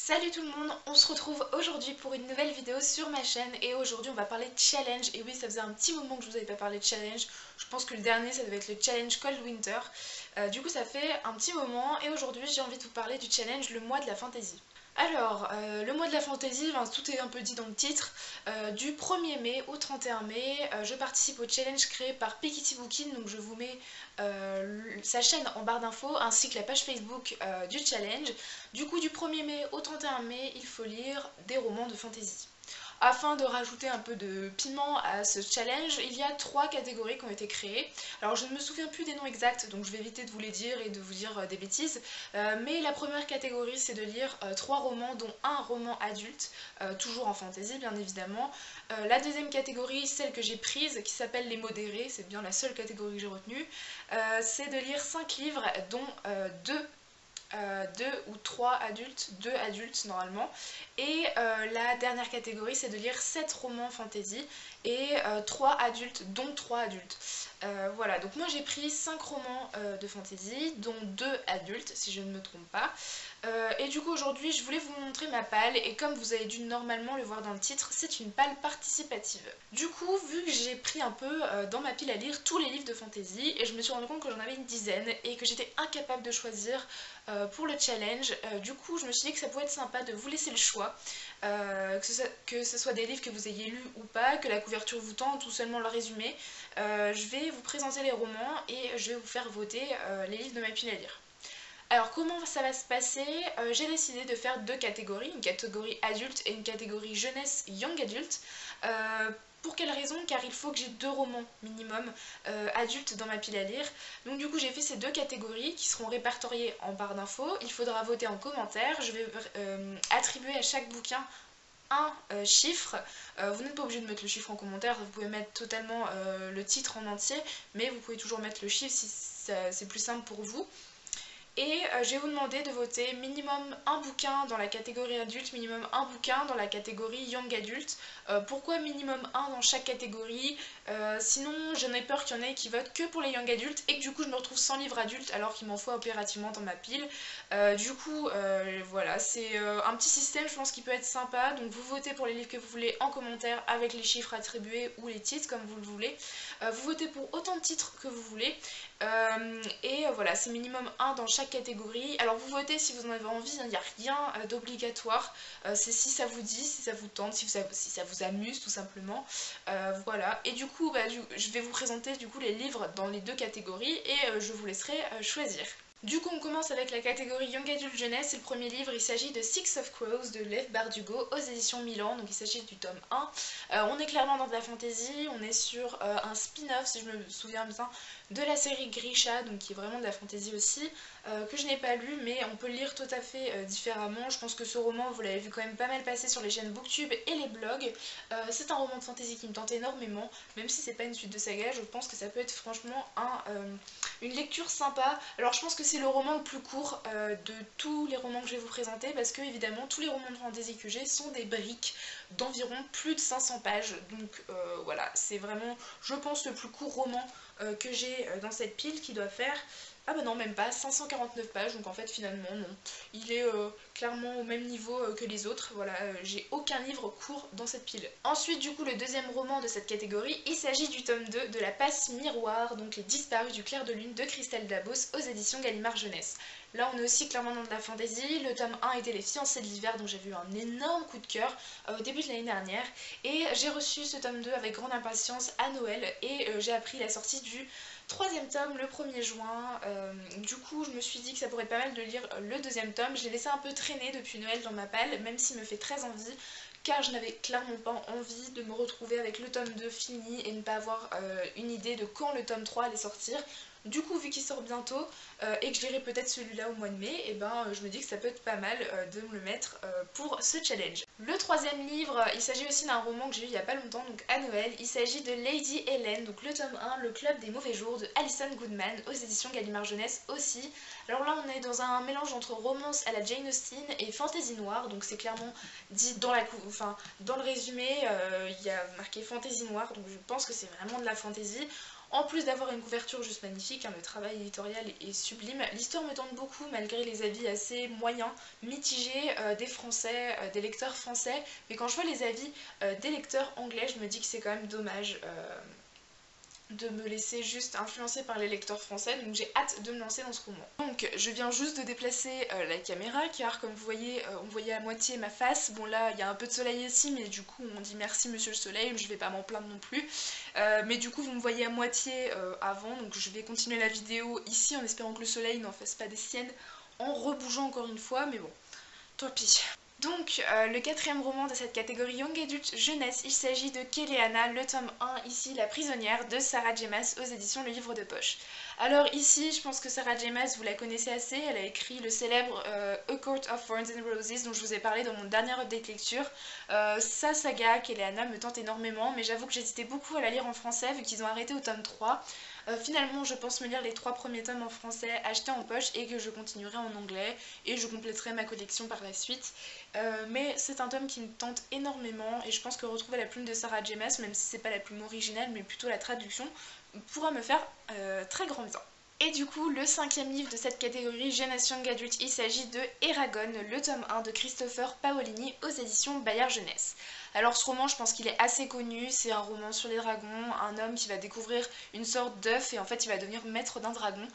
Salut tout le monde, on se retrouve aujourd'hui pour une nouvelle vidéo sur ma chaîne et aujourd'hui on va parler de challenge. Et oui, ça faisait un petit moment que je vous avais pas parlé de challenge. Je pense que le dernier ça devait être le challenge Cold Winter. Du coup ça fait un petit moment et aujourd'hui j'ai envie de vous parler du challenge le mois de la fantasy. Alors, le mois de la fantasy, tout est un peu dit dans le titre. Du 1er mai au 31 mai, je participe au challenge créé par Piketty Bookin, donc je vous mets sa chaîne en barre d'infos ainsi que la page Facebook du challenge. Du coup, du 1er mai au 31 mai, il faut lire des romans de fantasy. Afin de rajouter un peu de piment à ce challenge, il y a 3 catégories qui ont été créées. Alors je ne me souviens plus des noms exacts, donc je vais éviter de vous les dire et de vous dire des bêtises. Mais la première catégorie, c'est de lire 3 romans, dont un roman adulte, toujours en fantasy bien évidemment. La deuxième catégorie, celle que j'ai prise, qui s'appelle les modérés, c'est bien la seule catégorie que j'ai retenue, c'est de lire 5 livres, dont 2 ou 3 adultes, 2 adultes normalement. Et la dernière catégorie, c'est de lire 7 romans fantasy et 3 adultes, dont 3 adultes. Voilà, donc moi j'ai pris 5 romans de fantasy, dont 2 adultes, si je ne me trompe pas. Et du coup aujourd'hui je voulais vous montrer ma palle et comme vous avez dû normalement le voir dans le titre, c'est une palle participative. Du coup, vu que j'ai pris un peu dans ma pile à lire tous les livres de fantasy et je me suis rendu compte que j'en avais une dizaine et que j'étais incapable de choisir pour le challenge, du coup je me suis dit que ça pouvait être sympa de vous laisser le choix, que ce soit des livres que vous ayez lus ou pas, que la couverture vous tente ou seulement le résumé. Je vais vous présenter les romans et je vais vous faire voter les livres de ma pile à lire. Alors comment ça va se passer? J'ai décidé de faire 2 catégories, une catégorie adulte et une catégorie jeunesse young adulte. Pour quelle raison? Car il faut que j'ai 2 romans minimum adultes dans ma pile à lire. Donc du coup j'ai fait ces 2 catégories qui seront répertoriées en barre d'infos. Il faudra voter en commentaire. Je vais attribuer à chaque bouquin un chiffre. Vous n'êtes pas obligé de mettre le chiffre en commentaire, vous pouvez mettre totalement le titre en entier, mais vous pouvez toujours mettre le chiffre si c'est plus simple pour vous. Et je vais vous demander de voter minimum un bouquin dans la catégorie adulte, minimum un bouquin dans la catégorie young adulte. Pourquoi minimum un dans chaque catégorie? Sinon j'en ai peur qu'il y en ait qui votent que pour les young adultes et que du coup je me retrouve sans livre adulte alors qu'il m'en faut impérativement dans ma pile. Voilà, c'est un petit système je pense qui peut être sympa. Donc vous votez pour les livres que vous voulez en commentaire avec les chiffres attribués ou les titres comme vous le voulez. Vous votez pour autant de titres que vous voulez. Voilà, c'est minimum 1 dans chaque catégorie. Alors vous votez si vous en avez envie, il n'y a rien d'obligatoire. C'est si ça vous dit, si ça vous tente, si ça vous amuse tout simplement. Voilà, et du coup je vais vous présenter du coup les livres dans les 2 catégories et je vous laisserai choisir. Du coup on commence avec la catégorie Young Adult Jeunesse et le premier livre il s'agit de Six of Crows de Lev Bardugo aux éditions Milan, donc il s'agit du tome 1. On est clairement dans de la fantasy, on est sur un spin-off si je me souviens bien de la série Grisha, donc qui est vraiment de la fantasy aussi, que je n'ai pas lu mais on peut le lire tout à fait différemment. Je pense que ce roman vous l'avez vu quand même pas mal passer sur les chaînes Booktube et les blogs. C'est un roman de fantasy qui me tente énormément, même si c'est pas une suite de saga, je pense que ça peut être franchement une lecture sympa. Alors je pense que c'est le roman le plus court de tous les romans que je vais vous présenter parce que évidemment tous les romans de fantasy que j'ai sont des briques d'environ plus de 500 pages. Donc voilà, c'est vraiment je pense le plus court roman que j'ai dans cette pile qui doit faire, ah bah non même pas, 549 pages, donc en fait finalement non, il est clairement au même niveau que les autres, voilà, j'ai aucun livre court dans cette pile. Ensuite du coup le deuxième roman de cette catégorie, il s'agit du tome 2 de La Passe Miroir, donc Les Disparus du Clair de Lune de Christelle Dabos aux éditions Gallimard Jeunesse. Là on est aussi clairement dans de la fantasy, le tome 1 était Les Fiancés de l'hiver dont j'ai eu un énorme coup de cœur au début de l'année dernière et j'ai reçu ce tome 2 avec grande impatience à Noël et j'ai appris la sortie du 3e tome le 1er juin. Du coup je me suis dit que ça pourrait être pas mal de lire le 2e tome, je l'ai laissé un peu traîner depuis Noël dans ma palle même s'il me fait très envie car je n'avais clairement pas envie de me retrouver avec le tome 2 fini et ne pas avoir une idée de quand le tome 3 allait sortir. Du coup vu qu'il sort bientôt et que je lirai peut-être celui-là au mois de mai, et je me dis que ça peut être pas mal de me le mettre pour ce challenge. Le 3e livre, il s'agit aussi d'un roman que j'ai eu il y a pas longtemps, donc à Noël. Il s'agit de Lady Helen, donc le tome 1, Le Club des Mauvais Jours de Alison Goodman aux éditions Gallimard Jeunesse aussi. Alors là on est dans un mélange entre romance à la Jane Austen et fantasy noire, donc c'est clairement dit dans le résumé, il y a marqué fantasy noire, donc je pense que c'est vraiment de la fantasy. En plus d'avoir une couverture juste magnifique, hein, le travail éditorial est sublime. L'histoire me tente beaucoup malgré les avis assez moyens, mitigés des Français, des lecteurs français. Mais quand je vois les avis des lecteurs anglais, je me dis que c'est quand même dommage de me laisser juste influencer par les lecteurs français, donc j'ai hâte de me lancer dans ce roman. Donc je viens juste de déplacer la caméra car comme vous voyez on voyait à moitié ma face. Bon là il y a un peu de soleil ici mais du coup on dit merci monsieur le soleil, je vais pas m'en plaindre non plus. Mais du coup vous me voyez à moitié avant, donc je vais continuer la vidéo ici en espérant que le soleil n'en fasse pas des siennes en rebougeant encore une fois, mais bon, tant pis. Donc le quatrième roman de cette catégorie Young Adult Jeunesse, il s'agit de Kéléana, le tome 1, ici La prisonnière de Sarah J. Maas aux éditions Le Livre de Poche. Alors ici je pense que Sarah J. Maas vous la connaissez assez, elle a écrit le célèbre A Court of Thorns and Roses dont je vous ai parlé dans mon dernier update lecture. Sa saga Kéléana me tente énormément mais j'avoue que j'hésitais beaucoup à la lire en français vu qu'ils ont arrêté au tome 3. Finalement je pense me lire les 3 premiers tomes en français achetés en poche et que je continuerai en anglais et je compléterai ma collection par la suite. Mais c'est un tome qui me tente énormément et je pense que retrouver la plume de Sarah J. Maas, même si c'est pas la plume originale mais plutôt la traduction, pourra me faire très grand bien. Et du coup, le 5e livre de cette catégorie Jeunesse Young Adult, il s'agit de Eragon, le tome 1 de Christopher Paolini aux éditions Bayard Jeunesse. Alors ce roman, je pense qu'il est assez connu, c'est un roman sur les dragons, un homme qui va découvrir une sorte d'œuf et en fait il va devenir maître d'un dragon.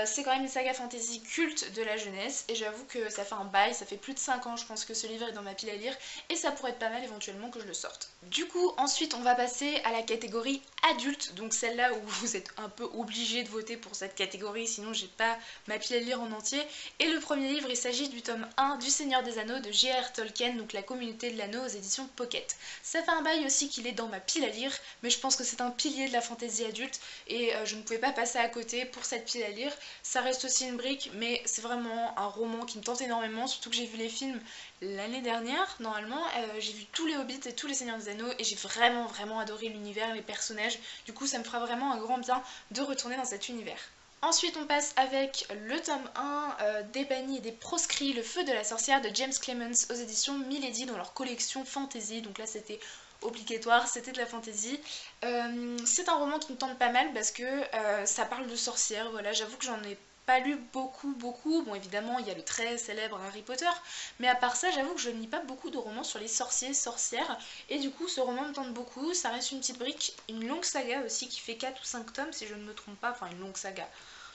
C'est quand même une saga fantasy culte de la jeunesse et j'avoue que ça fait un bail, ça fait plus de 5 ans je pense que ce livre est dans ma pile à lire et ça pourrait être pas mal éventuellement que je le sorte. Du coup ensuite on va passer à la catégorie adulte, donc celle-là où vous êtes un peu obligé de voter pour cette catégorie sinon j'ai pas ma pile à lire en entier. Et le premier livre il s'agit du tome 1 du Seigneur des Anneaux de J.R.R. Tolkien, donc la communauté de l'anneau aux éditions Pocket. Ça fait un bail aussi qu'il est dans ma pile à lire, mais je pense que c'est un pilier de la fantaisie adulte et je ne pouvais pas passer à côté pour cette pile à lire. Ça reste aussi une brique, mais c'est vraiment un roman qui me tente énormément, surtout que j'ai vu les films l'année dernière, normalement. J'ai vu tous les Hobbits et tous les Seigneurs des Anneaux et j'ai vraiment adoré l'univers, les personnages. Du coup, ça me fera vraiment un grand bien de retourner dans cet univers. Ensuite on passe avec le tome 1 des bannis et des proscrits, Le Feu de la sorcière de James Clemens aux éditions Milady dans leur collection fantasy. Donc là c'était obligatoire, c'était de la fantasy. C'est un roman qui me tente pas mal parce que ça parle de sorcières, voilà, j'avoue que j'en ai pas lu beaucoup. Bon évidemment il y a le très célèbre Harry Potter, mais à part ça j'avoue que je ne lis pas beaucoup de romans sur les sorciers, sorcières, et du coup ce roman me tente beaucoup, ça reste une petite brique, une longue saga aussi qui fait 4 ou 5 tomes si je ne me trompe pas, enfin une longue saga.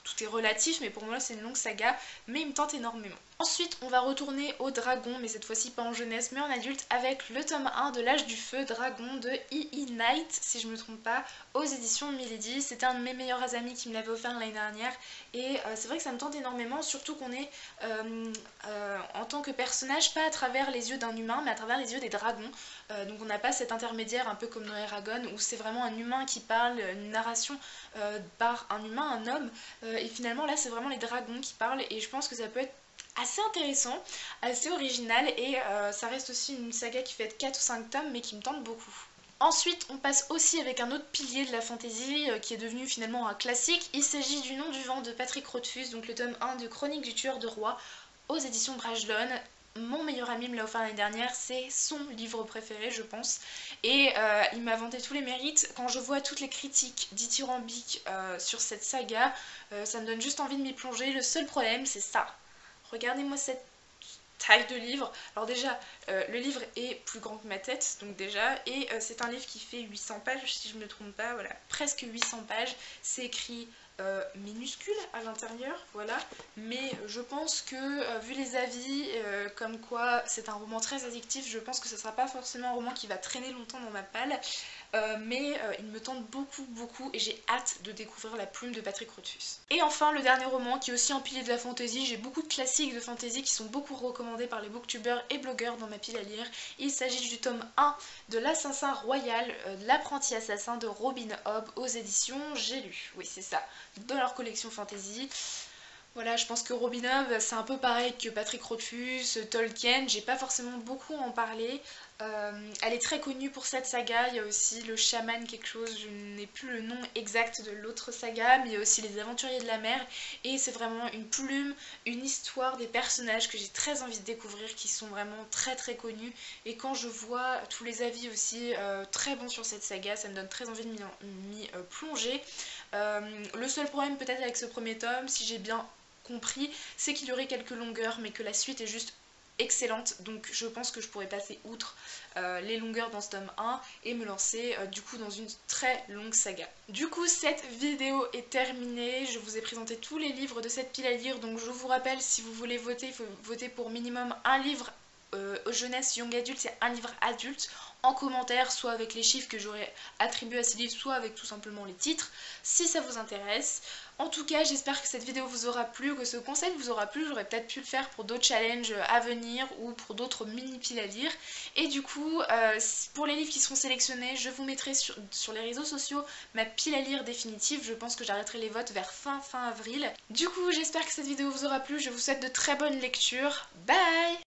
Tout est relatif, mais pour moi c'est une longue saga, mais il me tente énormément. Ensuite, on va retourner au dragon, mais cette fois-ci pas en jeunesse, mais en adulte, avec le tome 1 de l'âge du feu, Dragon de E.E. Knight, si je me trompe pas, aux éditions Milady. C'était un de mes meilleurs amis qui me l'avait offert l'année dernière, et c'est vrai que ça me tente énormément, surtout qu'on est en tant que personnage, pas à travers les yeux d'un humain, mais à travers les yeux des dragons. Donc on n'a pas cet intermédiaire un peu comme dans Eragon, où c'est vraiment un humain qui parle, une narration par un humain, un homme, et finalement là c'est vraiment les dragons qui parlent et je pense que ça peut être assez intéressant, assez original et ça reste aussi une saga qui fait 4 ou 5 tomes mais qui me tente beaucoup. Ensuite, on passe aussi avec un autre pilier de la fantasy qui est devenu finalement un classique. Il s'agit du Nom du vent de Patrick Rothfuss, donc le tome 1 de Chronique du tueur de roi aux éditions Brajlon. Mon meilleur ami me l'a offert l'année dernière, c'est son livre préféré je pense et il m'a vanté tous les mérites. Quand je vois toutes les critiques dithyrambiques sur cette saga, ça me donne juste envie de m'y plonger. Le seul problème c'est ça, regardez-moi cette taille de livre. Alors déjà le livre est plus grand que ma tête donc déjà et c'est un livre qui fait 800 pages si je ne me trompe pas, voilà, presque 800 pages, c'est écrit minuscule à l'intérieur, voilà, mais je pense que vu les avis comme quoi c'est un roman très addictif, je pense que ce sera pas forcément un roman qui va traîner longtemps dans ma palle, mais il me tente beaucoup et j'ai hâte de découvrir la plume de Patrick Rothfuss. Et enfin le dernier roman qui est aussi un pilier de la fantasy, j'ai beaucoup de classiques de fantasy qui sont beaucoup recommandés par les booktubeurs et blogueurs dans ma pile à lire. Il s'agit du tome 1 de l'Assassin Royal, l'apprenti assassin de Robin Hobb aux éditions J'ai lu, oui c'est ça, dans leur collection fantasy. Voilà, je pense que Robinov, c'est un peu pareil que Patrick Rothfuss, Tolkien, j'ai pas forcément beaucoup à en parler. Elle est très connue pour cette saga, il y a aussi le chaman quelque chose, je n'ai plus le nom exact de l'autre saga, mais il y a aussi les aventuriers de la mer, et c'est vraiment une plume, une histoire, des personnages que j'ai très envie de découvrir, qui sont vraiment très très connus, et quand je vois tous les avis aussi très bons sur cette saga, ça me donne très envie de m'y plonger. Le seul problème peut-être avec ce premier tome, si j'ai bien compris, c'est qu'il y aurait quelques longueurs, mais que la suite est juste excellente, donc je pense que je pourrais passer outre les longueurs dans ce tome 1 et me lancer du coup dans une très longue saga. Du coup cette vidéo est terminée, je vous ai présenté tous les livres de cette pile à lire, donc je vous rappelle, si vous voulez voter, il faut voter pour minimum un livre jeunesse, young adulte et un livre adulte en commentaire, soit avec les chiffres que j'aurais attribués à ces livres, soit avec tout simplement les titres, si ça vous intéresse. En tout cas, j'espère que cette vidéo vous aura plu, que ce conseil vous aura plu. J'aurais peut-être pu le faire pour d'autres challenges à venir ou pour d'autres mini piles à lire. Et du coup, pour les livres qui seront sélectionnés, je vous mettrai sur les réseaux sociaux ma pile à lire définitive. Je pense que j'arrêterai les votes vers fin avril. Du coup, j'espère que cette vidéo vous aura plu. Je vous souhaite de très bonnes lectures. Bye!